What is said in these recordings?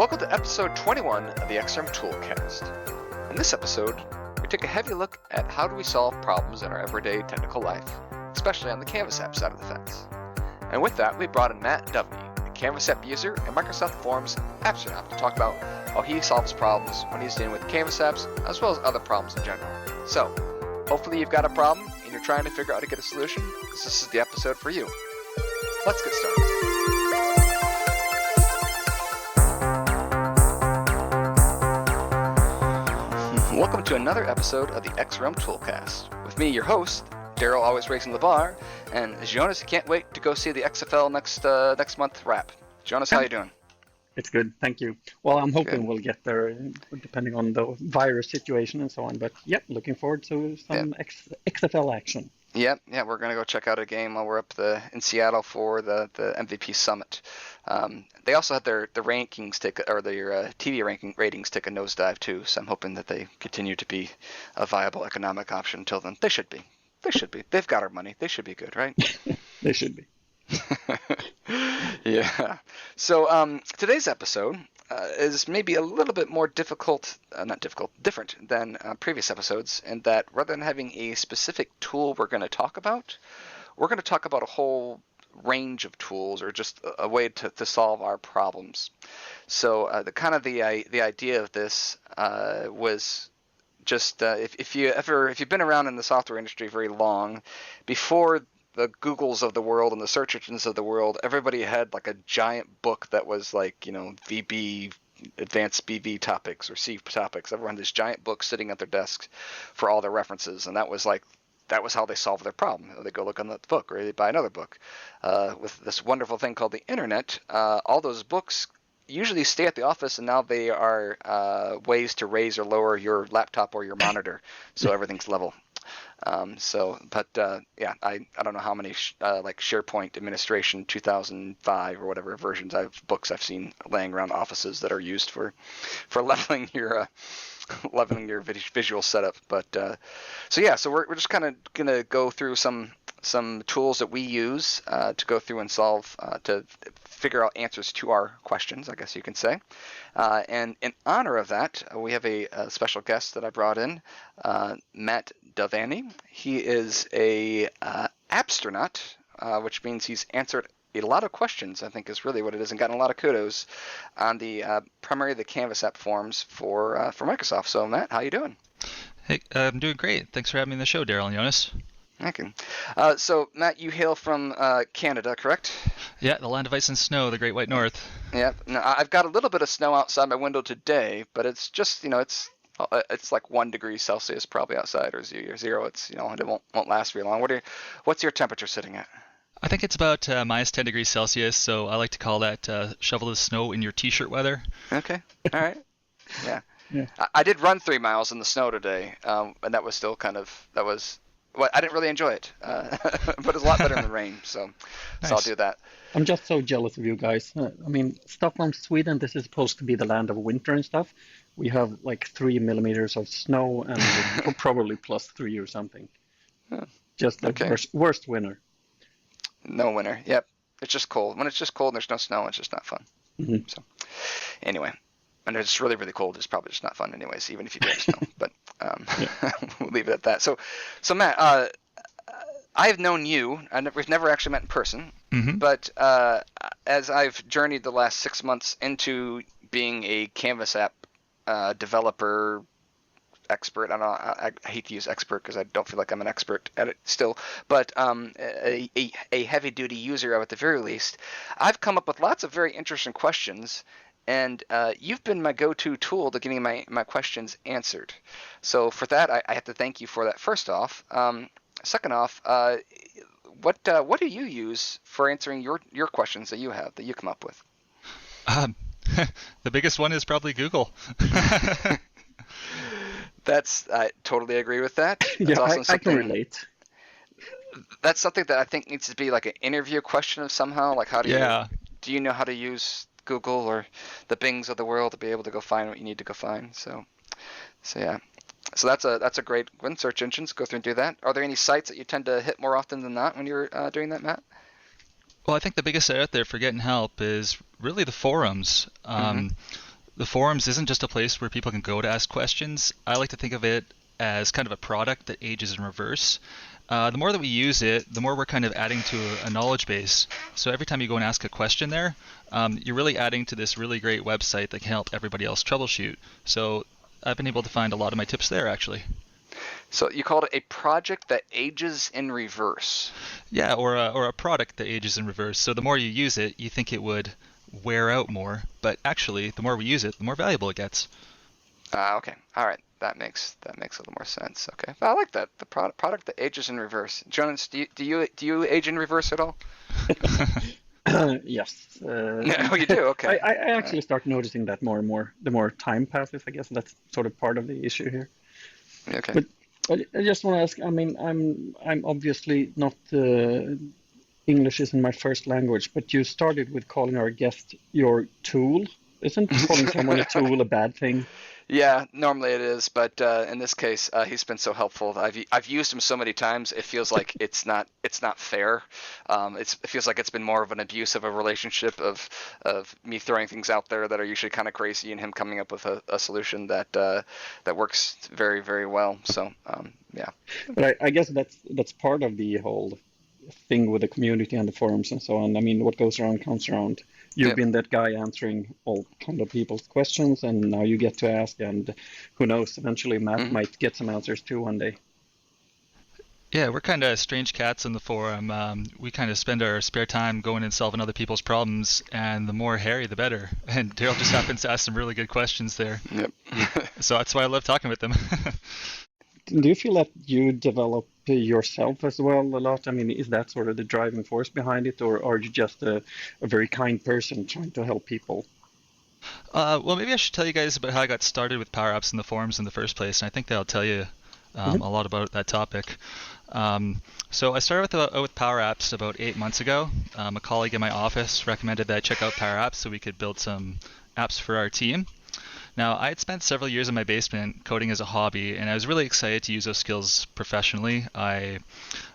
Welcome to episode 21 of the XrmToolCast. In this episode, we take a heavy look at how do we solve problems in our everyday technical life, especially on the Canvas app side of the fence. And with that, we brought in Matt Devaney, a Canvas app user and Microsoft Forms Appstronaut, to talk about how he solves problems when he's dealing with Canvas apps, as well as other problems in general. So, hopefully you've got a problem and you're trying to figure out how to get a solution, because this is the episode for you. Let's get started. Welcome to another episode of the XrmToolCast. With me, your host, Daryl, always raising the bar, and Jonas can't wait to go see the XFL next month wrap. Jonas, how you doing? It's good, thank you. Well, I'm hoping we'll get there, depending on the virus situation and so on. But yeah, looking forward to some XFL action. Yeah, we're gonna go check out a game while we're up in Seattle for the MVP Summit. They also had their rankings their TV ratings take a nosedive too. So I'm hoping that they continue to be a viable economic option until then. They should be. They've got our money. They should be good, right? They should be. Yeah. So today's episode is maybe a little bit more different than previous episodes, in that rather than having a specific tool we're going to talk about a whole range of tools, or just a way to solve our problems. So the idea of this was just if you've been around in the software industry very long, before the Googles of the world and the search engines of the world, everybody had like a giant book that was like, VB, advanced BV topics or C topics. Everyone had this giant book sitting at their desks for all their references, and that was how they solved their problem. They go look on that book, or they buy another book. With this wonderful thing called the internet, all those books usually stay at the office, and now they are ways to raise or lower your laptop or your monitor, so everything's level. I don't know how many like SharePoint Administration 2005 or whatever books I've seen laying around offices that are used for leveling your visual setup. But so we're just kind of gonna go through some tools that we use to go through and solve to figure out answers to our questions, I guess you can say. And in honor of that, we have a special guest that I brought in, Matt Devaney. He is a Appstronaut, which means he's answered a lot of questions, I think is really what it is, and gotten a lot of kudos on primarily the Canvas app forms for Microsoft. So Matt, how you doing? Hey, I'm doing great. Thanks for having me on the show, Daryl and Jonas. Thank you. So Matt, you hail from Canada, correct? Yeah, the land of ice and snow, the Great White North. Yeah. Now, I've got a little bit of snow outside my window today, but it's just, it's like 1 degree Celsius probably outside, or zero. It's, it won't last very long. What's your temperature sitting at? I think it's about minus 10 degrees Celsius, so I like to call that shovel the snow in your t-shirt weather. Okay. All right. Yeah. I did run 3 miles in the snow today, and that was still well, I didn't really enjoy it, but it's a lot better in the rain, so Nice. So I'll do that. I'm just so jealous of you guys. Stuff from Sweden, this is supposed to be the land of winter and stuff. We have like 3 millimeters of snow and probably +3 or something. Just the worst winter. No winter. Yep. It's just cold. When it's just cold and there's no snow, it's just not fun. Mm-hmm. So anyway, and it's really, really cold. It's probably just not fun anyways, even if you do have snow. But we'll leave it at that. So Matt, I've known you. We've never actually met in person. Mm-hmm. But as I've journeyed the last 6 months into being a Canvas app developer expert, I hate to use expert because I don't feel like I'm an expert at it still, but a heavy-duty user of it at the very least, I've come up with lots of very interesting questions, and you've been my go-to tool to getting my questions answered. So for that, I have to thank you for that, first off. Second off, what do you use for answering your questions that you come up with? The biggest one is probably Google. I totally agree with that. That's I can relate. That's something that I think needs to be like an interview question of somehow. Like, do you know how to use Google or the Bings of the world to be able to go find what you need to go find? So yeah. So that's a great one. Search engines, go through and do that. Are there any sites that you tend to hit more often than not when you're doing that, Matt? Well, I think the biggest site out there for getting help is really the forums. the forums isn't just a place where people can go to ask questions. I like to think of it as kind of a product that ages in reverse. The more that we use it, the more we're kind of adding to a knowledge base. So every time you go and ask a question there, you're really adding to this really great website that can help everybody else troubleshoot. So I've been able to find a lot of my tips there, actually. So you called it a project that ages in reverse. Yeah, or a product that ages in reverse. So the more you use it, you think it would wear out more, but actually, the more we use it, the more valuable it gets. Okay. All right. That makes a little more sense. Okay. I like that. The product that ages in reverse. Jonas, do you age in reverse at all? Yes. Oh, you do? Okay. I actually start noticing that more and more. The more time passes, I guess that's sort of part of the issue here. Okay. But I just want to ask. I mean, I'm obviously not English isn't my first language, but you started with calling our guest your tool. Isn't calling someone a tool a bad thing? Yeah, normally it is, but in this case, he's been so helpful. I've used him so many times. It feels like it's not fair. It feels like it's been more of an abuse of a relationship of me throwing things out there that are usually kind of crazy, and him coming up with a solution that works very, very well. So yeah. But I guess that's part of the whole thing with the community and the forums and so on. I mean, what goes around comes around. You've been that guy answering all kind of people's questions, and now you get to ask, and who knows, eventually Matt might get some answers too one day. Yeah, we're kind of strange cats in the forum. We kind of spend our spare time going and solving other people's problems, and the more hairy, the better. And Daryl just happens to ask some really good questions there. Yep. So that's why I love talking with them. Do you feel that you develop yourself as well a lot? I mean, is that sort of the driving force behind it, or are you just a very kind person trying to help people? Well, maybe I should tell you guys about how I got started with Power Apps in the forums in the first place, and I think that'll tell you a lot about that topic. So I started with Power Apps about 8 months ago. A colleague in my office recommended that I check out Power Apps so we could build some apps for our team. Now, I had spent several years in my basement coding as a hobby, and I was really excited to use those skills professionally. I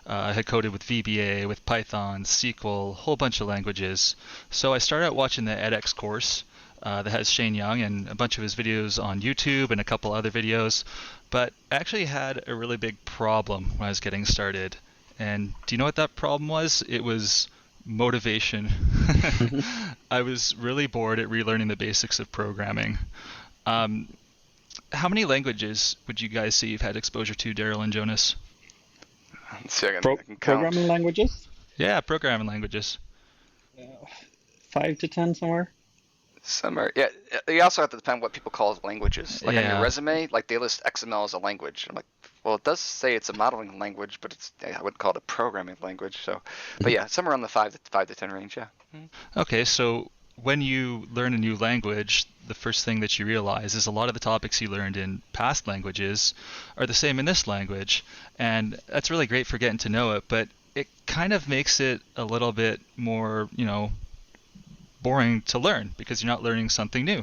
had coded with VBA, with Python, SQL, a whole bunch of languages. So I started out watching the edX course that has Shane Young and a bunch of his videos on YouTube and a couple other videos. But I actually had a really big problem when I was getting started. And do you know what that problem was? It was motivation. I was really bored at relearning the basics of programming. How many languages would you guys say you've had exposure to, Daryl and Jonas? Let's see, I can count. Programming languages? Yeah, programming languages. 5 to 10 somewhere. Somewhere, yeah. You also have to depend what people call languages. Like on Yeah. your resume, like they list XML as a language. I'm like, well, it does say it's a modeling language, but I wouldn't call it a programming language. So, but yeah, somewhere on the 5 to 10 range, yeah. Okay, so when you learn a new language, the first thing that you realize is a lot of the topics you learned in past languages are the same in this language, and that's really great for getting to know it, but it kind of makes it a little bit more, boring to learn because you're not learning something new.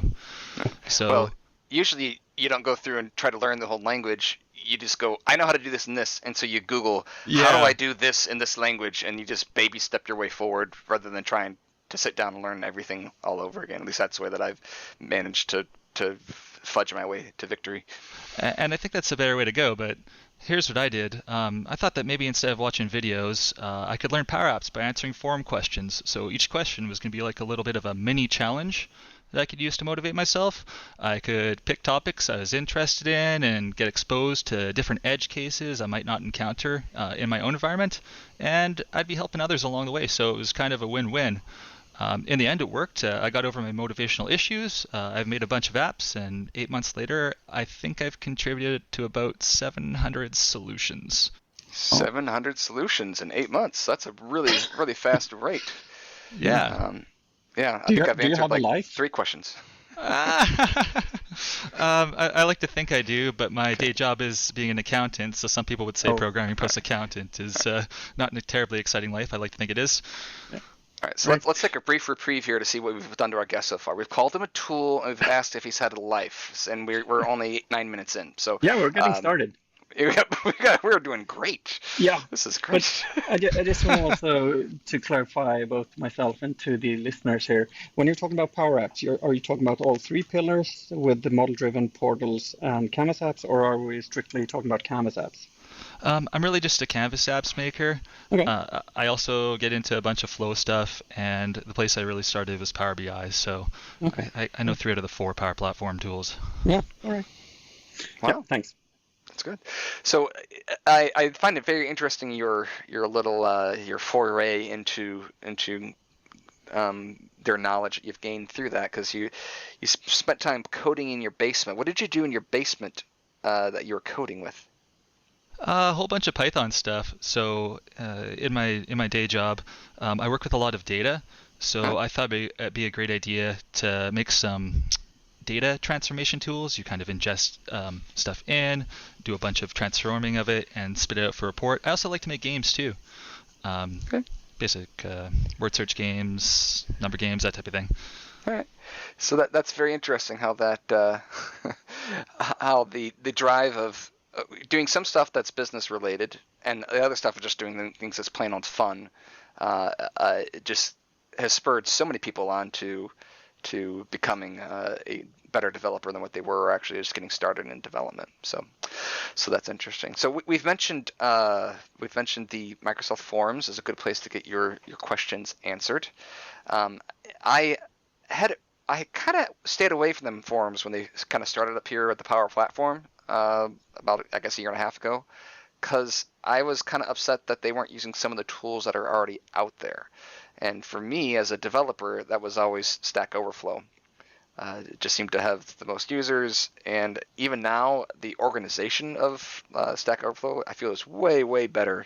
So Well, usually you don't go through and try to learn the whole language. You just go, I know how to do this and this, and so you Google, how do I do this in this language, and you just baby step your way forward rather than trying to sit down and learn everything all over again. At least that's the way that I've managed to fudge my way to victory. And I think that's a better way to go, but here's what I did. I thought that maybe instead of watching videos, I could learn Power Apps by answering forum questions. So each question was going to be like a little bit of a mini challenge that I could use to motivate myself. I could pick topics I was interested in and get exposed to different edge cases I might not encounter in my own environment, and I'd be helping others along the way, so it was kind of a win-win. In the end, it worked. I got over my motivational issues. I've made a bunch of apps, and 8 months later, I think I've contributed to about 700 solutions. 700 solutions in 8 months. That's a really, really fast rate. Yeah. Yeah, I think I've answered like life? 3 questions. I like to think I do, but my day job is being an accountant, so some people would say programming plus accountant is not a terribly exciting life. I like to think it is. All right, so let's take a brief reprieve here to see what we've done to our guest so far. We've called him a tool, and we've asked if he's had a life, and we're only 9 minutes in. So yeah, we're getting started. We're doing great. Yeah, This is but great. I just want also to clarify both myself and to the listeners here. When you're talking about Power Apps, are you talking about all three pillars with the model-driven portals and Canvas apps, or are we strictly talking about Canvas apps? I'm really just a Canvas apps maker. Okay. I also get into a bunch of Flow stuff, and the place I really started was Power BI. So Okay. I know 3 out of the 4 Power Platform tools. Yeah. All right. Wow. Yeah. Thanks. That's good. So I find it very interesting your little your foray into their knowledge you've gained through that, because you spent time coding in your basement. What did you do in your basement that you were coding with? A whole bunch of Python stuff. So in my day job, I work with a lot of data. So I thought it'd be a great idea to make some data transformation tools. You kind of ingest stuff in, do a bunch of transforming of it, and spit it out for a report. I also like to make games too. Okay. Basic word search games, number games, that type of thing. All right. So that's very interesting how that how the drive of doing some stuff that's business related, and the other stuff of just doing things that's plain old fun, it just has spurred so many people on to becoming a better developer than what they were, or actually just getting started in development. So that's interesting. So we've mentioned the Microsoft Forums as a good place to get your questions answered. I kind of stayed away from them forums when they kind of started up here at the Power Platform about, I guess, a year and a half ago, because I was kind of upset that they weren't using some of the tools that are already out there. And for me, as a developer, that was always Stack Overflow. It just seemed to have the most users, and even now, the organization of Stack Overflow, I feel, is way, way better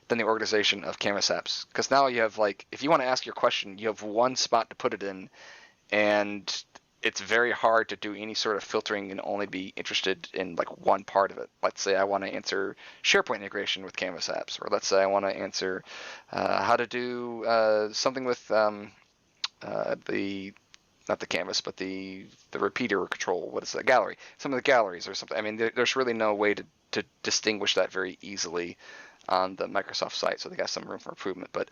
than the organization of Canvas apps. Because now you have, like, if you want to ask your question, you have one spot to put it in, and it's very hard to do any sort of filtering and only be interested in like one part of it. Let's say I want to answer SharePoint integration with Canvas apps, or let's say I want to answer how to do something with the not the canvas, but the repeater control. What is that? Gallery. Some of the galleries or something. I mean, there's really no way to distinguish that very easily on the Microsoft site, so they got some room for improvement. But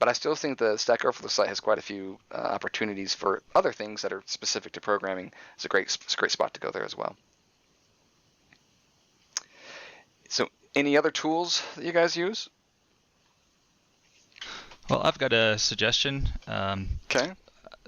I still think the Stack Overflow site has quite a few opportunities for other things that are specific to programming. It's a great spot to go there as well. So, any other tools that you guys use? Well, I've got a suggestion. Okay.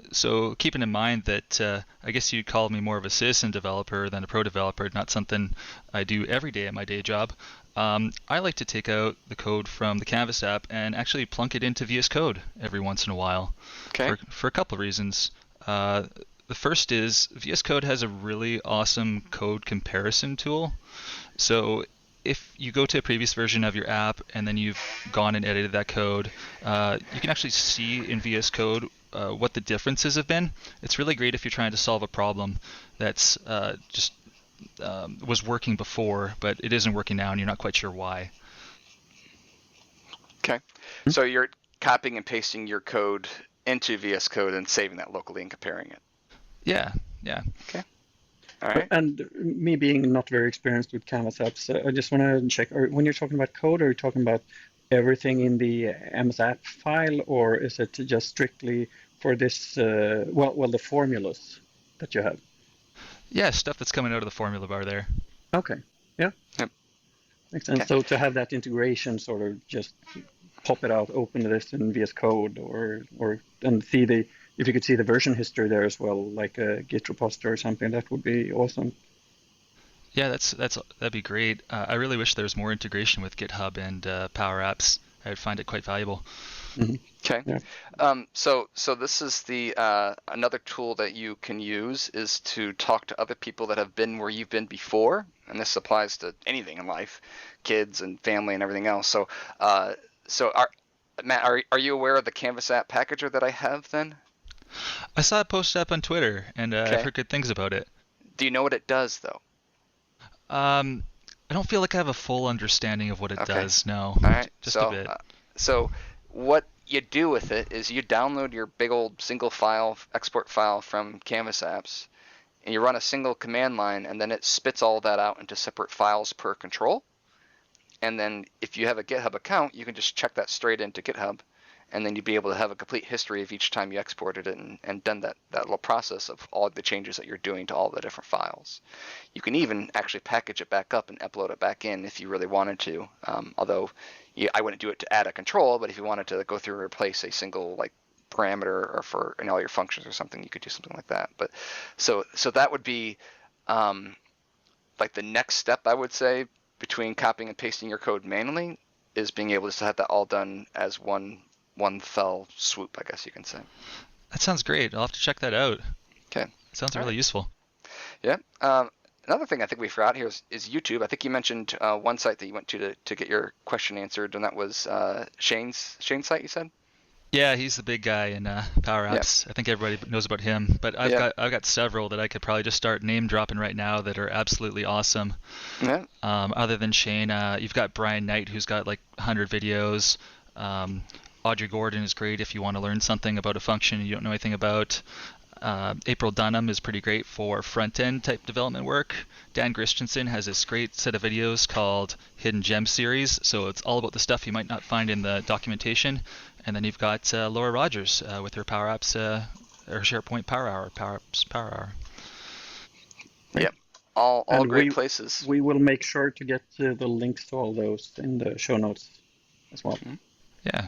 So keeping in mind that I guess you'd call me more of a citizen developer than a pro developer, not something I do every day at my day job. I like to take out the code from the Canvas app and actually plunk it into VS Code every once in a while. Okay. For a couple of reasons. The first is VS Code has a really awesome code comparison tool. So if you go to a previous version of your app and then you've gone and edited that code, you can actually see in VS Code what the differences have been. It's really great if you're trying to solve a problem that's just was working before, but it isn't working now and you're not quite sure why. Okay. So you're copying and pasting your code into VS Code and saving that locally and comparing it. Yeah. Okay. All right. And me being not very experienced with Canvas apps, I just want to check, when you're talking about code, are you talking about everything in the MS app file, or is it just strictly for this, the formulas that you have? Yeah, stuff that's coming out of the formula bar there. Okay. Yeah. Yep. Makes sense. Okay. So to have that integration, sort of just pop it out, open this in VS Code, and see if you could see the version history there as well, like a Git repository or something, that would be awesome. Yeah, that'd be great. I really wish there was more integration with GitHub and Power Apps. I would find it quite valuable. Mm-hmm. Okay. Yeah. So this is the another tool that you can use is to talk to other people that have been where you've been before, and this applies to anything in life, kids and family and everything else. So Matt, are you aware of the Canvas app packager that I have then? I saw it posted up on Twitter, and I've heard good things about it. Do you know what it does though? I don't feel like I have a full understanding of what it does. No. All right. Just a bit. So what you do with it is you download your big old single file export file from Canvas apps, and you run a single command line, and then it spits all that out into separate files per control. And then if you have a GitHub account, you can just check that straight into GitHub, and then you'd be able to have a complete history of each time you exported it and done that little process of all the changes that you're doing to all the different files. You can even actually package it back up and upload it back in if you really wanted to. Although I wouldn't do it to add a control, but if you wanted to go through and replace a single like parameter or for all your functions or something, you could do something like that. But so that would be like the next step, I would say, between copying and pasting your code manually is being able to have that all done as one fell swoop, I guess you can say. That sounds great. I'll have to check that out. Okay. Sounds really useful. Yeah. Another thing I think we forgot here is YouTube. I think you mentioned one site that you went to get your question answered, and that was Shane's site, you said? Yeah, he's the big guy in Power Apps. Yeah. I think everybody knows about him. But I've got several that I could probably just start name dropping right now that are absolutely awesome. Yeah. Other than Shane, you've got Brian Knight, who's got like 100 videos. Audrey Gordon is great if you want to learn something about a function you don't know anything about. April Dunham is pretty great for front-end type development work. Dan Christensen has this great set of videos called Hidden Gem Series, so it's all about the stuff you might not find in the documentation. And then you've got Laura Rogers with her Power Apps or SharePoint Power Hour, Power Apps Power Hour. Yep, all great places. We will make sure to get the links to all those in the show notes as well. Mm-hmm. Yeah.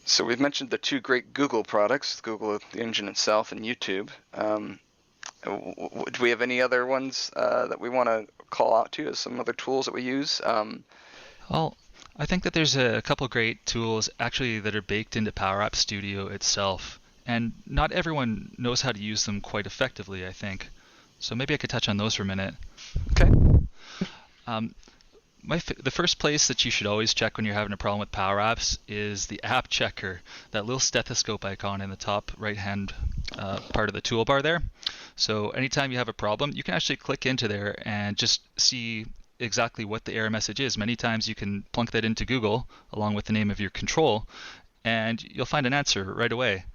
So we've mentioned the two great Google products, Google, the engine itself, and YouTube. Do we have any other ones that we want to call out to as some other tools that we use? Well, I think that there's a couple great tools actually that are baked into Power Apps Studio itself, and not everyone knows how to use them quite effectively, I think. So maybe I could touch on those for a minute. Okay. The first place that you should always check when you're having a problem with Power Apps is the app checker, that little stethoscope icon in the top right-hand part of the toolbar there. So anytime you have a problem, you can actually click into there and just see exactly what the error message is. Many times you can plunk that into Google along with the name of your control, and you'll find an answer right away.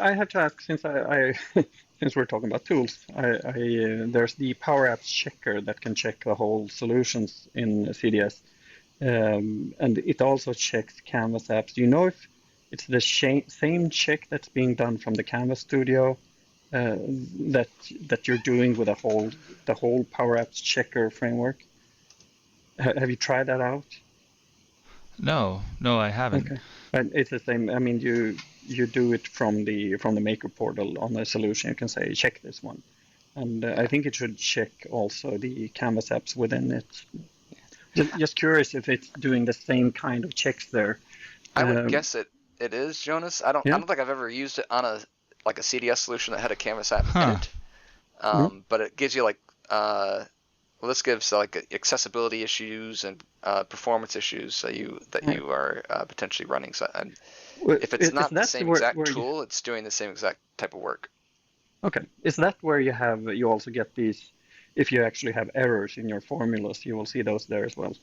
I have to ask, since since we're talking about tools, there's the Power Apps checker that can check the whole solutions in CDS, and it also checks Canvas apps. Do you know if it's the same check that's being done from the Canvas Studio that you're doing with the whole Power Apps checker framework? Have you tried that out? No, I haven't. Okay, and it's the same. I mean, you do it from the Maker portal on the solution. You can say check this one, and I think it should check also the Canvas apps within it. Just curious if it's doing the same kind of checks there. I would guess it is, Jonas. I don't think I've ever used it on a CDS solution that had a Canvas app in it. But it gives you this gives accessibility issues and performance issues that you are potentially running. So if it's not the same exact tool, it's doing the same exact type of work. Okay, is that where you also get these? If you actually have errors in your formulas, you will see those there as well.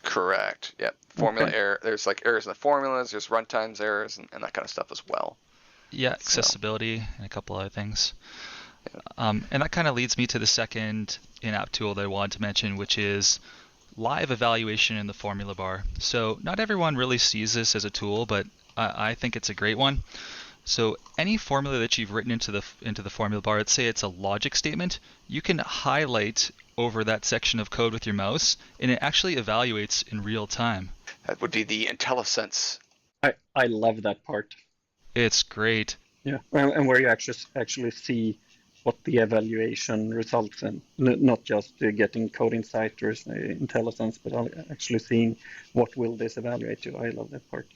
Correct. Yep. Formula error. There's errors in the formulas. There's runtimes errors and that kind of stuff as well. Yeah, accessibility and a couple other things. And that kind of leads me to the second in-app tool that I wanted to mention, which is live evaluation in the formula bar. So not everyone really sees this as a tool, but I think it's a great one. So any formula that you've written into the formula bar, let's say it's a logic statement, you can highlight over that section of code with your mouse, and it actually evaluates in real time. That would be the IntelliSense. I love that part. It's great. Yeah, and where you actually see what the evaluation results in, not just getting code insight or IntelliSense, but actually seeing what will this evaluate to. I love that part.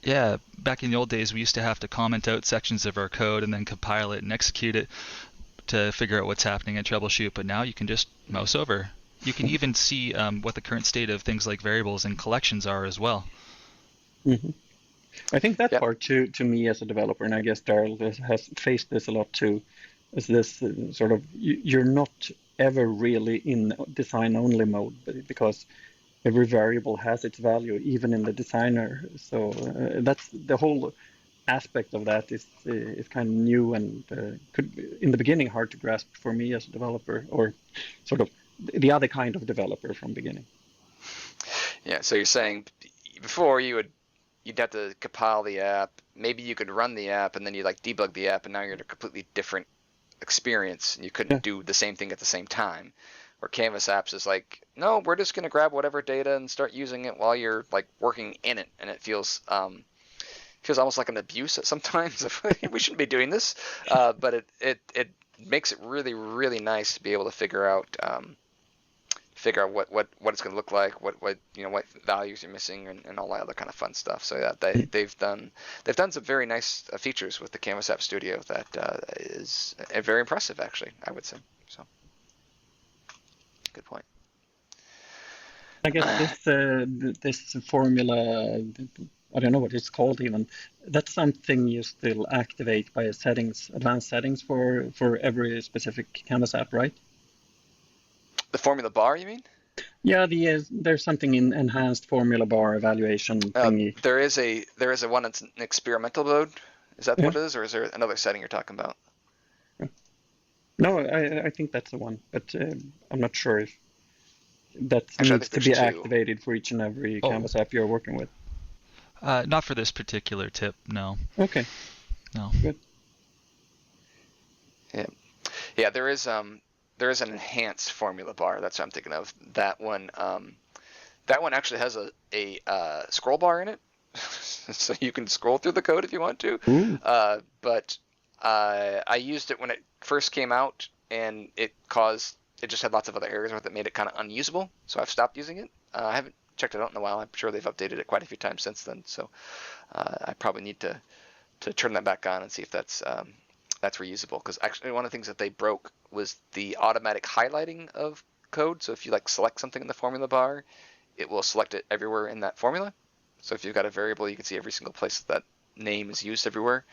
Yeah, back in the old days, we used to have to comment out sections of our code and then compile it and execute it to figure out what's happening and troubleshoot. But now you can just mouse over. You can even see what the current state of things like variables and collections are as well. Mm-hmm. I think that part to me as a developer, and I guess Daryl has faced this a lot too, is this sort of, you're not ever really in design-only mode because every variable has its value, even in the designer. So that's the whole aspect of that is kind of new and could in the beginning hard to grasp for me as a developer, or sort of the other kind of developer from beginning. Yeah, so you're saying before you'd have to compile the app, maybe you could run the app and then you like debug the app, and now you're in a completely different experience and you couldn't do the same thing at the same time. Or Canvas apps is like, no, we're just gonna grab whatever data and start using it while you're like working in it, and it feels almost like an abuse sometimes. We shouldn't be doing this, but it makes it really, really nice to be able to figure out what it's going to look like, what values you're missing, and all that other kind of fun stuff. So yeah, they've done some very nice features with the Canvas App Studio that is very impressive, actually, I would say. So good point. I guess this formula, I don't know what it's called even. That's something you still activate by advanced settings for every specific Canvas app, right? The formula bar, you mean? Yeah, there's something in enhanced formula bar evaluation thingy. There is a one that's an experimental mode. Is that what it is, or is there another setting you're talking about? No, I think that's the one, but I'm not sure if that needs to be activated for each and every Canvas app you're working with. Not for this particular tip, no. Okay. No. Good. Yeah. There is an enhanced formula bar. That's what I'm thinking of. That one actually has a scroll bar in it, so you can scroll through the code if you want to. But I used it when it first came out, and it just had lots of other errors with it, made it kind of unusable. So I've stopped using it. I haven't checked it out in a while. I'm sure they've updated it quite a few times since then. So I probably need to turn that back on and see if that's reusable. Because actually, one of the things that they broke was the automatic highlighting of code. So if you like select something in the formula bar, it will select it everywhere in that formula. So if you've got a variable, you can see every single place that name is used everywhere.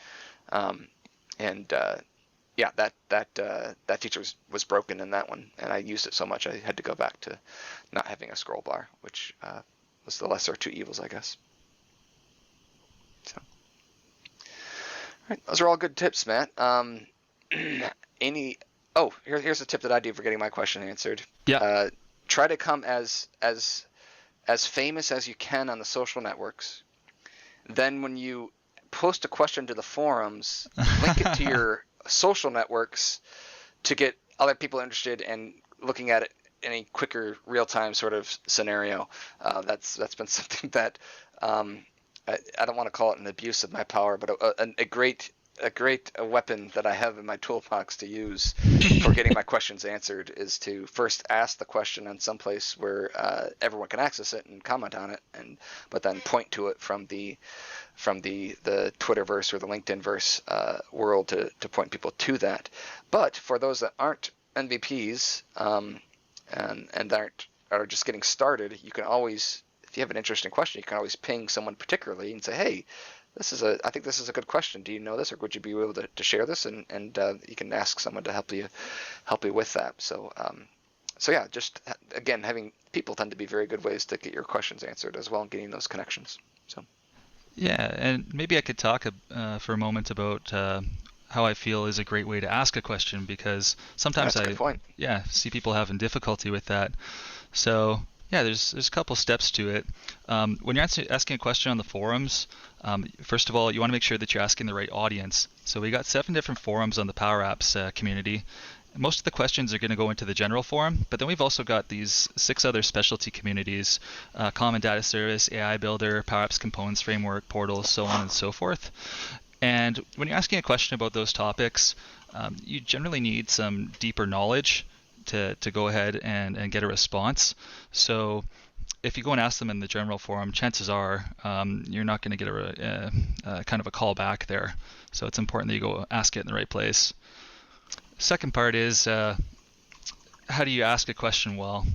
That feature was broken in that one, and I used it so much I had to go back to not having a scroll bar, which was the lesser of two evils, I guess. So, all right, those are all good tips, Matt. Here's a tip that I do for getting my question answered. Yeah. Try to come as famous as you can on the social networks. Then when you post a question to the forums, link it to your social networks to get other people interested and looking at it in a quicker, real-time sort of scenario. That's been something that I don't want to call it an abuse of my power, but a great weapon that I have in my toolbox to use for getting my questions answered is to first ask the question on some place where everyone can access it and comment on it, but then point to it from the Twitterverse or the LinkedInverse world to point people to that. But for those that aren't MVPs and are just getting started, you can always, if you have an interesting question, you can always ping someone particularly and say, hey, I think this is a good question. Do you know this, or would you be able to share this? And you can ask someone to help you with that. So yeah, just again, having people tend to be very good ways to get your questions answered as well, and getting those connections. So. Yeah, and maybe I could talk for a moment about how I feel is a great way to ask a question, because sometimes I see people having difficulty with that. So yeah, there's a couple steps to it. When you're asking a question on the forums, first of all, you want to make sure that you're asking the right audience. So we got 7 different forums on the Power Apps community. Most of the questions are going to go into the general forum, but then we've also got these 6 other specialty communities: Common Data Service, AI Builder, Power Apps Components Framework, Portals, so on and so forth. And when you're asking a question about those topics, you generally need some deeper knowledge to go ahead and get a response. So if you go and ask them in the general forum, chances are you're not going to get a kind of a call back there. So it's important that you go ask it in the right place. Second part is how do you ask a question well?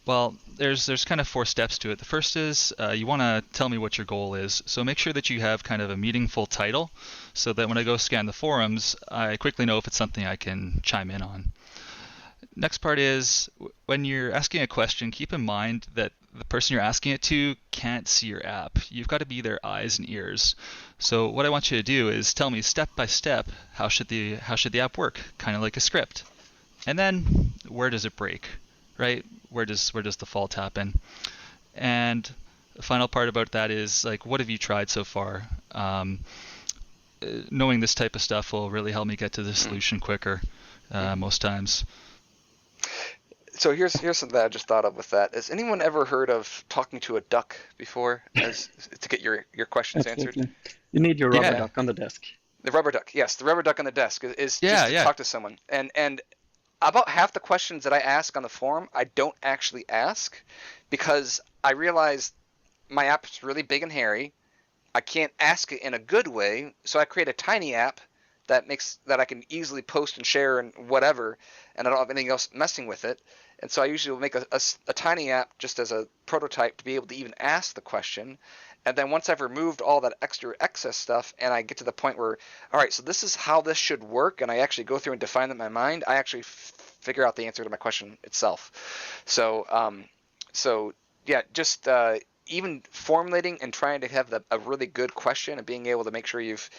Well, there's kind of 4 steps to it. The first is you want to tell me what your goal is. So make sure that you have kind of a meaningful title, so that when I go scan the forums, I quickly know if it's something I can chime in on. Next part is when you're asking a question, keep in mind that the person you're asking it to can't see your app. You've got to be their eyes and ears. So what I want you to do is tell me step by step how should the app work, kind of like a script. And then where does it break, right? Where does the fault happen? And the final part about that is like, what have you tried so far? Knowing this type of stuff will really help me get to the solution quicker most times. So here's something that I just thought of with that. Has anyone ever heard of talking to a duck before to get your questions Absolutely. answered? You need your rubber duck on the desk. The rubber duck, yes. The rubber duck on the desk is just to talk to someone. And about half the questions that I ask on the forum, I don't actually ask because I realize my app's really big and hairy. I can't ask it in a good way, so I create a tiny app that I can easily post and share and whatever, and I don't have anything else messing with it. And so I usually will make a tiny app just as a prototype to be able to even ask the question. And then once I've removed all that extra excess stuff and I get to the point where, all right, so this is how this should work, and I actually go through and define it in my mind, I actually figure out the answer to my question itself. So, yeah, just even formulating and trying to have a really good question and being able to make sure you've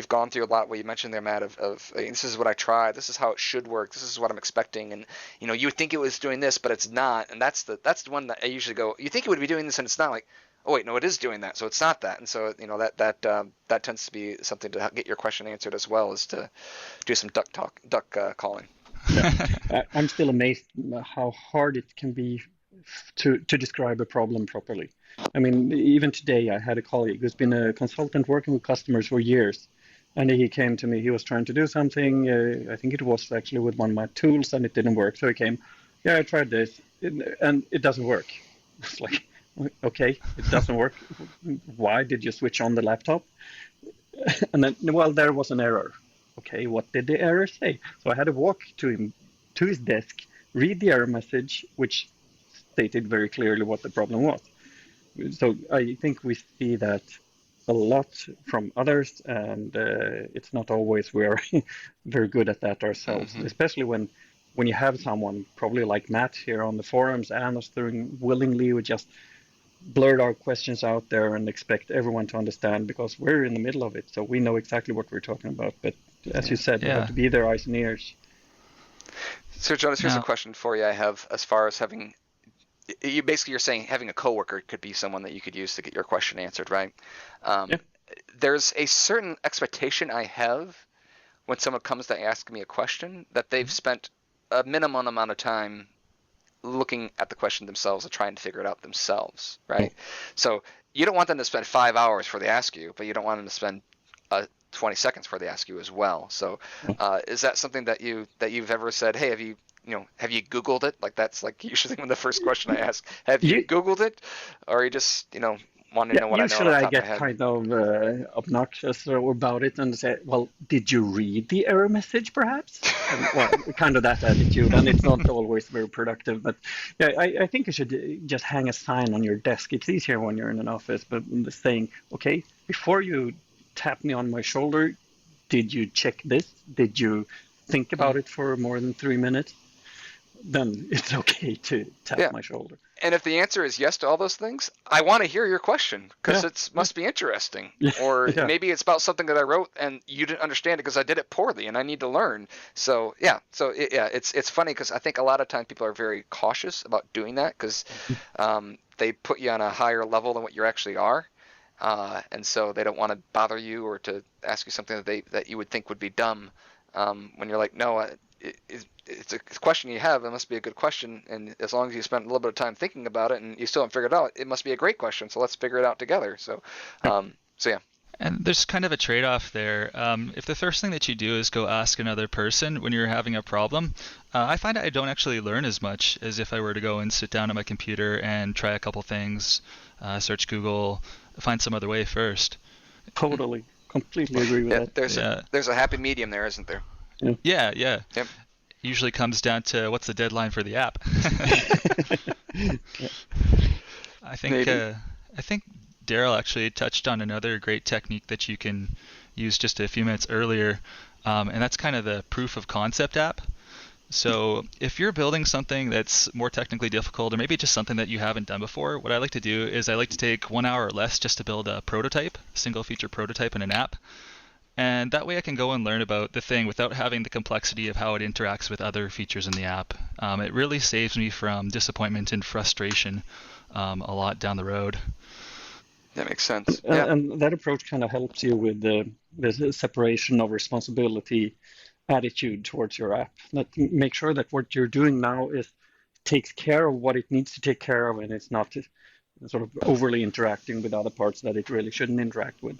gone through a lot. What you mentioned there, Matt, of this is what I tried, this is how it should work, this is what I'm expecting, and you would think it was doing this, but it's not. And that's the one that I usually go, you think it would be doing this, and it's not. Like, oh wait, no, it is doing that, so it's not that. And so that tends to be something to get your question answered as well, is to do some duck calling. Yeah. I'm still amazed how hard it can be to describe a problem properly. I mean, even today I had a colleague who's been a consultant working with customers for years, and he came to me. He was trying to do something. I think it was actually with one of my tools, and it didn't work. So he came, yeah, I tried this, and it doesn't work. It's like, okay, it doesn't work. Why did you switch on the laptop? And then, well, there was an error. Okay, what did the error say? So I had to walk to his desk, read the error message, which stated very clearly what the problem was. So I think we see that a lot from others, and it's not always we are very good at that ourselves, especially when you have someone probably like Matt here on the forums and us doing willingly, we just blurt our questions out there and expect everyone to understand because we're in the middle of it, so we know exactly what we're talking about. But as you said, you have to be their eyes and ears. So Jonas, here's a question for you I have as far as having, you're saying having a coworker could be someone that you could use to get your question answered, right? There's a certain expectation I have when someone comes to ask me a question that they've spent a minimum amount of time looking at the question themselves and trying to figure it out themselves, right? So you don't want them to spend 5 hours before they ask you, but you don't want them to spend 20 seconds before they ask you as well. So is that something that you've ever said, hey, have you Googled it? Like, that's like usually when the first question I ask, have you Googled it? Or you just, wanting to know what I know. Usually I get kind of obnoxious about it and say, well, did you read the error message perhaps? Well, kind of that attitude, and it's not always very productive. But yeah, I think you should just hang a sign on your desk. It's easier when you're in an office, but saying, okay, before you tap me on my shoulder, did you check this? Did you think about it for more than 3 minutes? Then it's okay to tap my shoulder. And if the answer is yes to all those things, I want to hear your question because it must be interesting. Or maybe it's about something that I wrote and you didn't understand it because I did it poorly and I need to learn. So it's funny because I think a lot of times people are very cautious about doing that because they put you on a higher level than what you actually are. And so they don't want to bother you or to ask you something that you would think would be dumb when you're like, no, it's a question you have. It must be a good question, and as long as you spent a little bit of time thinking about it and you still haven't figured it out, it must be a great question. So let's figure it out together. So yeah. And there's kind of a trade-off there. If the first thing that you do is go ask another person when you're having a problem, I find I don't actually learn as much as if I were to go and sit down at my computer and try a couple things, search Google, find some other way first. Totally, completely agree with that. There's a happy medium there, isn't there? Yeah. Yep. Usually comes down to what's the deadline for the app. I think Daryl actually touched on another great technique that you can use just a few minutes earlier, and that's kind of the proof of concept app. So if you're building something that's more technically difficult, or maybe just something that you haven't done before, what I like to do is I like to take 1 hour or less just to build a prototype, single feature prototype in an app. And that way I can go and learn about the thing without having the complexity of how it interacts with other features in the app. It really saves me from disappointment and frustration a lot down the road. That makes sense. Yeah. And that approach kind of helps you with the separation of responsibility attitude towards your app. Make sure that what you're doing now takes care of what it needs to take care of, and it's not sort of overly interacting with other parts that it really shouldn't interact with.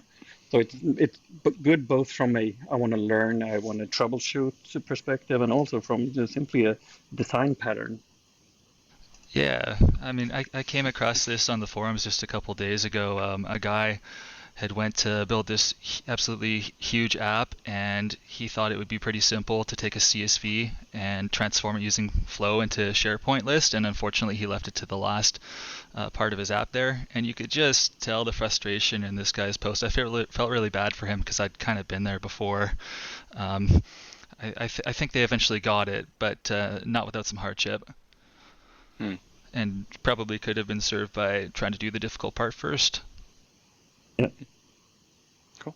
So it's good both from I want to learn, I want to troubleshoot perspective, and also from simply a design pattern. Yeah, I mean, I came across this on the forums just a couple days ago. A guy had went to build this absolutely huge app, and he thought it would be pretty simple to take a CSV and transform it using Flow into a SharePoint list, and unfortunately he left it to the last part of his app there, and you could just tell the frustration in this guy's post. I felt really bad for him because I'd kind of been there before. I think they eventually got it, but not without some hardship. And probably could have been served by trying to do the difficult part first. Yeah. Cool.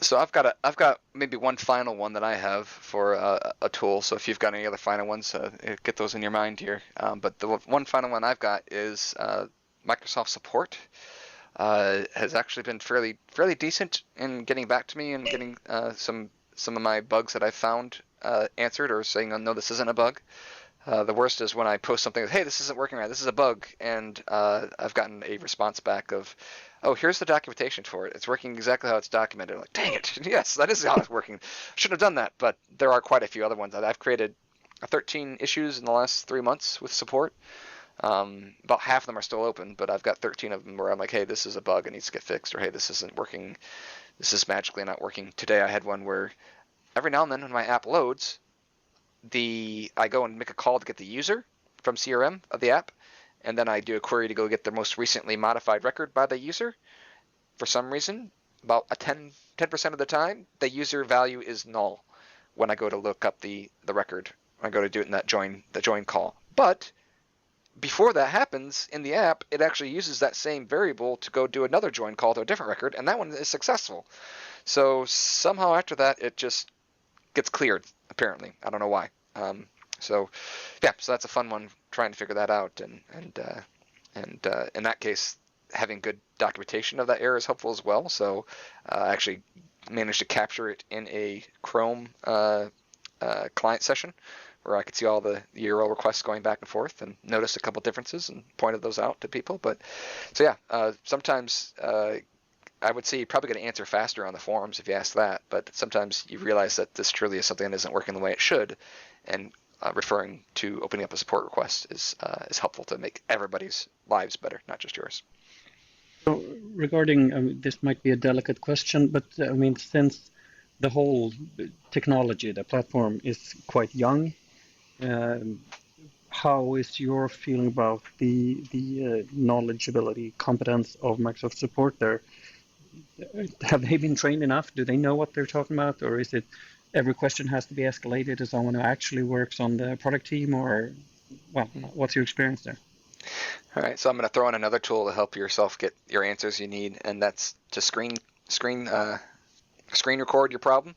So I've got maybe one final one that I have for a tool. So if you've got any other final ones, get those in your mind here. But the one final one I've got is Microsoft support. Has actually been fairly decent in getting back to me and getting some of my bugs that I found answered, or saying, oh, no, this isn't a bug. The worst is when I post something, hey, this isn't working right, this is a bug, and I've gotten a response back of, oh, here's the documentation for it. It's working exactly how it's documented. I'm like, dang it, yes, that is how it's working. Shouldn't have done that, but there are quite a few other ones. I've created 13 issues in the last 3 months with support. About half of them are still open, but I've got 13 of them where I'm like, hey, this is a bug, it needs to get fixed, or hey, this isn't working, this is magically not working. Today I had one where every now and then when my app loads, I go and make a call to get the user from CRM of the app, and then I do a query to go get the most recently modified record by the user. For some reason, about 10% of the time, the user value is null when I go to look up the record. I go to do it in that join call. But before that happens in the app, it actually uses that same variable to go do another join call to a different record, and that one is successful. So somehow after that, it just gets cleared, apparently. I don't know why. So that's a fun one, trying to figure that out. And in that case, having good documentation of that error is helpful as well. So I actually managed to capture it in a Chrome client session where I could see all the URL requests going back and forth and noticed a couple differences and pointed those out to people. But so sometimes I would say you probably get an answer faster on the forums if you ask that, but sometimes you realize that this truly is something that isn't working the way it should, and referring to opening up a support request is helpful to make everybody's lives better, not just yours. So regarding, this might be a delicate question, but I mean, since the whole technology, the platform is quite young, how is your feeling about the knowledgeability, competence of Microsoft support there? Have they been trained enough? Do they know what they're talking about? Or is it every question has to be escalated to someone who actually works on the product team? Or, well, what's your experience there? All right, so I'm going to throw in another tool to help yourself get your answers you need, and that's to screen record your problem.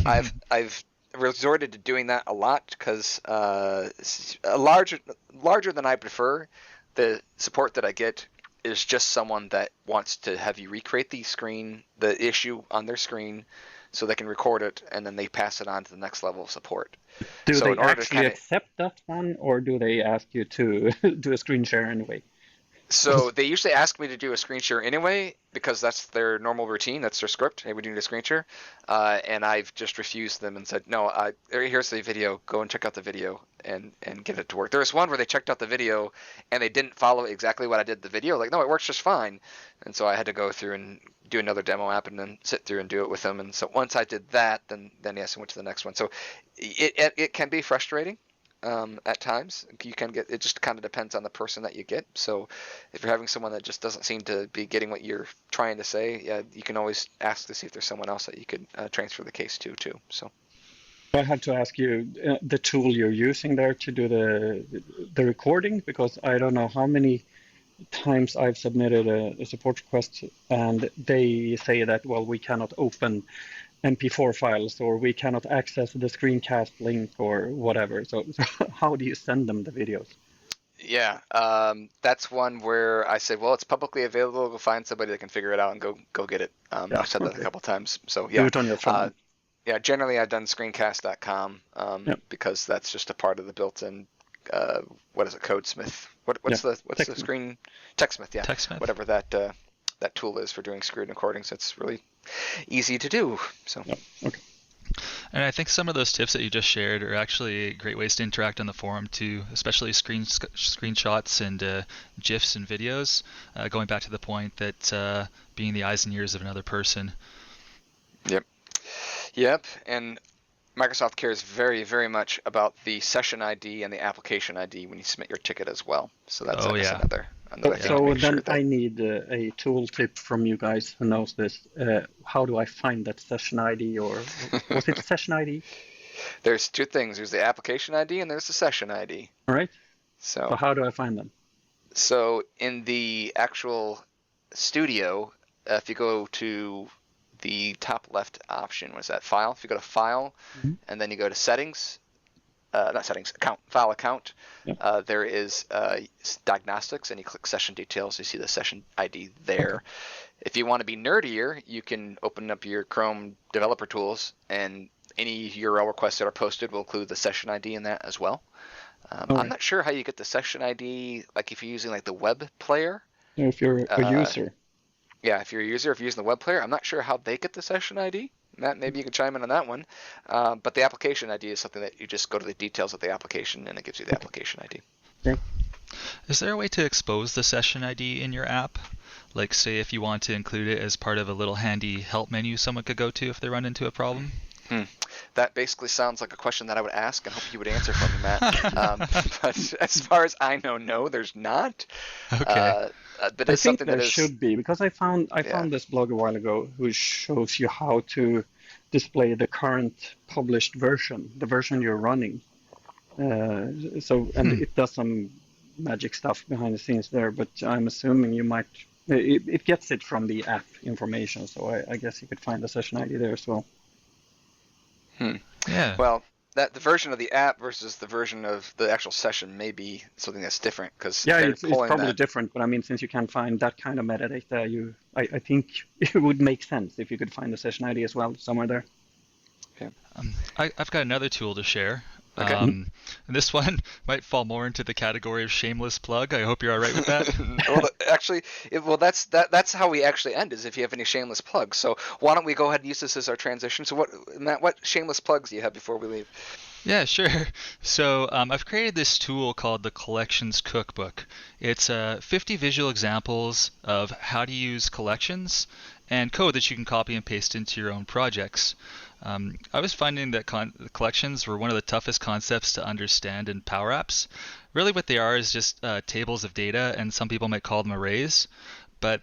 I've resorted to doing that a lot because larger than I prefer, the support that I get is just someone that wants to have you recreate the issue on their screen so they can record it, and then they pass it on to the next level of support. Do they actually accept that one, or do they ask you to do a screen share anyway? So they usually ask me to do a screen share anyway, because that's their normal routine. That's their script. Hey, we need a screen share. And I've just refused them and said, no, here's the video. Go and check out the video and get it to work. There was one where they checked out the video and they didn't follow exactly what I did in the video. Like, no, it works just fine. And so I had to go through and do another demo app and then sit through and do it with them. And so once I did that, then yes, I went to the next one. So it can be frustrating. At times you can get, it just kind of depends on the person that you get. So if you're having someone that just doesn't seem to be getting what you're trying to say, you can always ask to see if there's someone else that you could transfer the case to too. So I have to ask you the tool you're using there to do the recording, because I don't know how many times I've submitted a support request and they say that, well, we cannot open MP4 files, or we cannot access the screencast link or whatever. So how do you send them the videos? Yeah, that's one where I said, well, it's publicly available. Go find somebody that can figure it out and go get it. Yeah, I've said that okay. a couple times. So Do yeah, it on your phone. yeah. Generally, I've done screencast.com Yep. because that's just a part of the built-in. What is it? Codesmith. What's the TechSmith. screen? TechSmith. Yeah. TechSmith. Whatever that tool is for doing screen recordings. It's really easy to do. So. Yeah. Okay. And I think some of those tips that you just shared are actually great ways to interact on the forum too, especially screenshots and GIFs and videos, going back to the point that being the eyes and ears of another person. Yep, and Microsoft cares very, very much about the session ID and the application ID when you submit your ticket as well. So that's another thing to So make then sure that... I need a tool tip from you guys who knows this. How do I find that session ID, or was it session ID? There's two things. There's the application ID and there's the session ID. All right. So So how do I find them? So in the actual studio, if you go to the top left option, was that File? If you go to File, and then you go to Settings, not Settings, File Account, Yeah. there is Diagnostics, and you click Session Details. You see the session ID there. Okay. If you want to be nerdier, you can open up your Chrome Developer Tools, and any URL requests that are posted will include the session ID in that as well. I'm not sure how you get the session ID, like if you're using like the web player. If you're a user. Yeah, if you're a user, if you're using the web player, I'm not sure how they get the session ID. Matt, maybe you can chime in on that one. But the application ID is something that you just go to the details of the application and it gives you the application ID. Okay. Is there a way to expose the session ID in your app? Like, say, if you want to include it as part of a little handy help menu someone could go to if they run into a problem? That basically sounds like a question that I would ask and hope you would answer for me, Matt. But as far as I know, no, there's not. Okay. But I it's think something there that is... should be, because I found this blog a while ago who shows you how to display the current published version, the version you're running. It does some magic stuff behind the scenes there, but I'm assuming you might. It gets it from the app information, so I guess you could find the session ID there as well. Yeah. Well, the version of the app versus the version of the actual session may be something that's different, because it's probably different. But I mean, since you can find that kind of metadata, I think it would make sense if you could find the session ID as well somewhere there. Yeah. I've got another tool to share. Okay. And this one might fall more into the category of shameless plug. I hope you're all right with that. That's how we actually end, is if you have any shameless plugs. So why don't we go ahead and use this as our transition? So Matt, what shameless plugs do you have before we leave? Yeah, sure. So I've created this tool called the Collections Cookbook. It's 50 visual examples of how to use collections and code that you can copy and paste into your own projects. I was finding that collections were one of the toughest concepts to understand in Power Apps. Really what they are is just tables of data, and some people might call them arrays. But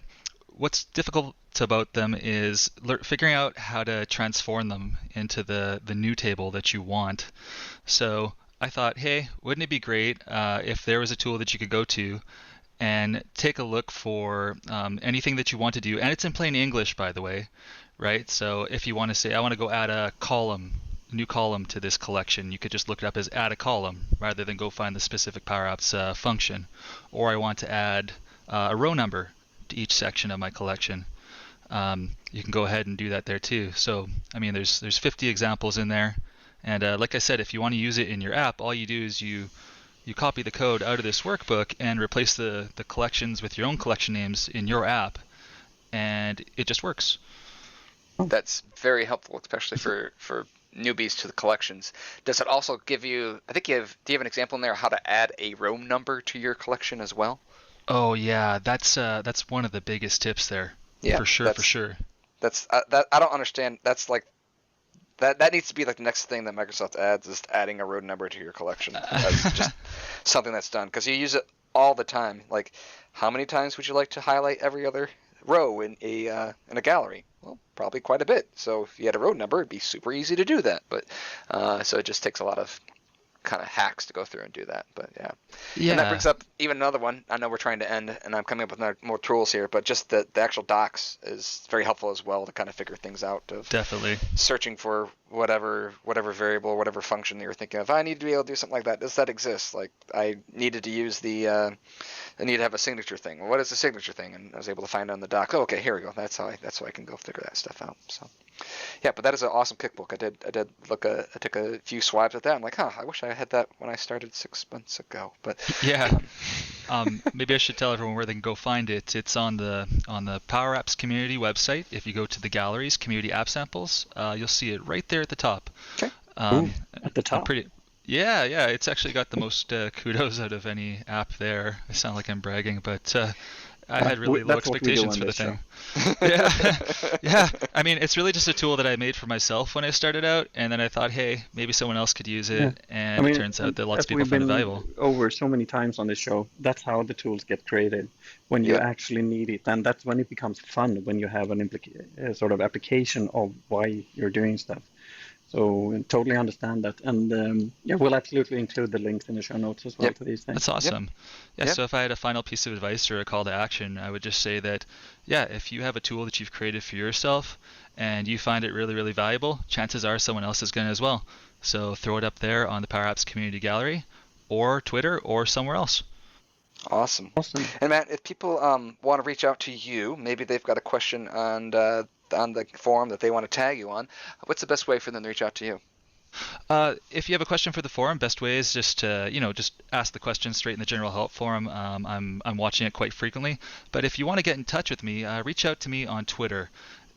what's difficult about them is figuring out how to transform them into the new table that you want. So I thought, hey, wouldn't it be great if there was a tool that you could go to and take a look for anything that you want to do, and it's in plain English, by the way, right? So if you want to say, I want to go add a new column to this collection, you could just look it up as add a column rather than go find the specific Power Apps function. Or I want to add a row number to each section of my collection. You can go ahead and do that there too. So, I mean, there's 50 examples in there. And like I said, if you want to use it in your app, all you do is you copy the code out of this workbook and replace the collections with your own collection names in your app, and it just works. That's very helpful, especially for newbies to the collections. Does it also give you, do you have an example in there how to add a row number to your collection as well? Oh yeah, that's one of the biggest tips there. Yeah, for sure. That's that I don't understand. That's like that needs to be like the next thing that Microsoft adds, is adding a row number to your collection. That's just something that's done, because you use it all the time. Like, how many times would you like to highlight every other row in a gallery? Well, probably quite a bit. So if you had a row number, it'd be super easy to do that. But so it just takes a lot of kind of hacks to go through and do that. But yeah. And that brings up even another one. I know we're trying to end, and I'm coming up with more tools here, but just the actual docs is very helpful as well to kind of figure things out. Of definitely searching for whatever variable, whatever function that you're thinking of. I need to be able to do something like that. Does that exist? Like I needed to use I need to have a signature thing. Well, what is the signature thing? And I was able to find it on the doc. Oh, okay, here we go. That's how I can go figure that stuff out. So. Yeah, but that is an awesome cookbook. I did look. I took a few swipes at that. I'm like, I wish I had that when I started 6 months ago. But yeah, maybe I should tell everyone where they can go find it. It's on the Power Apps community website. If you go to the galleries, community app samples, you'll see it right there at the top. Okay. At the top. Yeah. It's actually got the most kudos out of any app there. I sound like I'm bragging, but. I had really low expectations for the thing. Yeah. I mean, it's really just a tool that I made for myself when I started out, and then I thought, hey, maybe someone else could use it, and it turns out that lots of people find it valuable. Over so many times on this show, that's how the tools get created, when you actually need it, and that's when it becomes fun, when you have a sort of application of why you're doing stuff. So totally understand that, and we'll absolutely include the links in the show notes as well to these things. That's awesome. Yeah. So if I had a final piece of advice or a call to action, I would just say that, if you have a tool that you've created for yourself and you find it really, really valuable, chances are someone else is going to as well. So throw it up there on the Power Apps community gallery, or Twitter, or somewhere else. Awesome. And Matt, if people want to reach out to you, maybe they've got a question on the forum that they want to tag you on, what's the best way for them to reach out to you? If you have a question for the forum, best way is just to, just ask the question straight in the general help forum. I'm watching it quite frequently. But if you want to get in touch with me, reach out to me on Twitter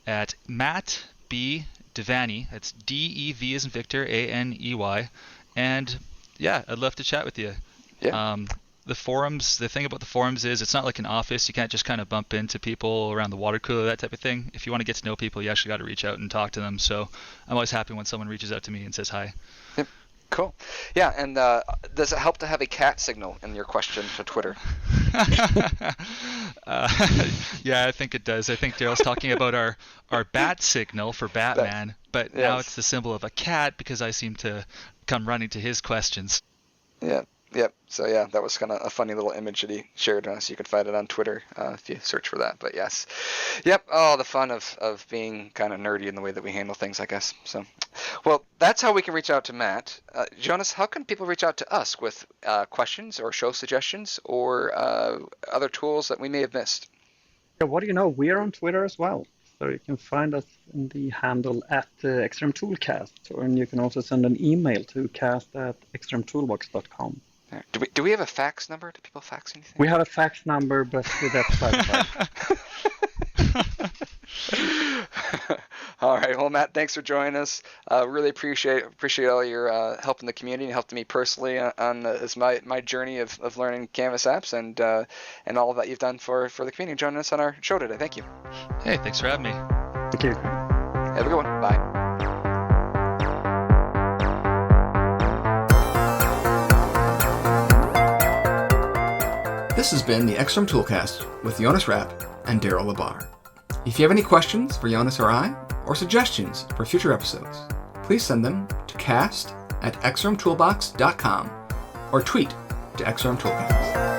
at Matt B. Devaney. That's D-E-V as in Victor, A-N-E-Y. And I'd love to chat with you. Yeah. The forums, the thing about the forums is it's not like an office. You can't just kind of bump into people around the water cooler, that type of thing. If you want to get to know people, you actually got to reach out and talk to them. So I'm always happy when someone reaches out to me and says hi. Yep. Cool. Yeah, and does it help to have a cat signal in your question to Twitter? I think it does. I think Daryl's talking about our bat signal for Batman, but now it's the symbol of a cat because I seem to come running to his questions. Yeah. Yep. So that was kind of a funny little image that he shared, so you can find it on Twitter if you search for that. But yes, yep. Oh, the fun of being kind of nerdy in the way that we handle things, I guess. So, well, that's how we can reach out to Matt. Jonas, how can people reach out to us with questions or show suggestions or other tools that we may have missed? Yeah, what do you know? We are on Twitter as well. So you can find us in the handle at XrmToolCast, and you can also send an email to cast@XrmToolbox.com. Do we have a fax number? Do people fax anything? We have a fax number, but that's fine. All right. Well, Matt, thanks for joining us. Really appreciate all your help in the community and help me personally on my journey of learning Canvas apps and all of that you've done for the community and joining us on our show today. Thank you. Hey, thanks for having me. Thank you. Have a good one. Bye. This has been the XrmToolCast with Jonas Rapp and Daryl Labar. If you have any questions for Jonas or I, or suggestions for future episodes, please send them to cast@XrmToolbox.com or tweet to XrmToolCast.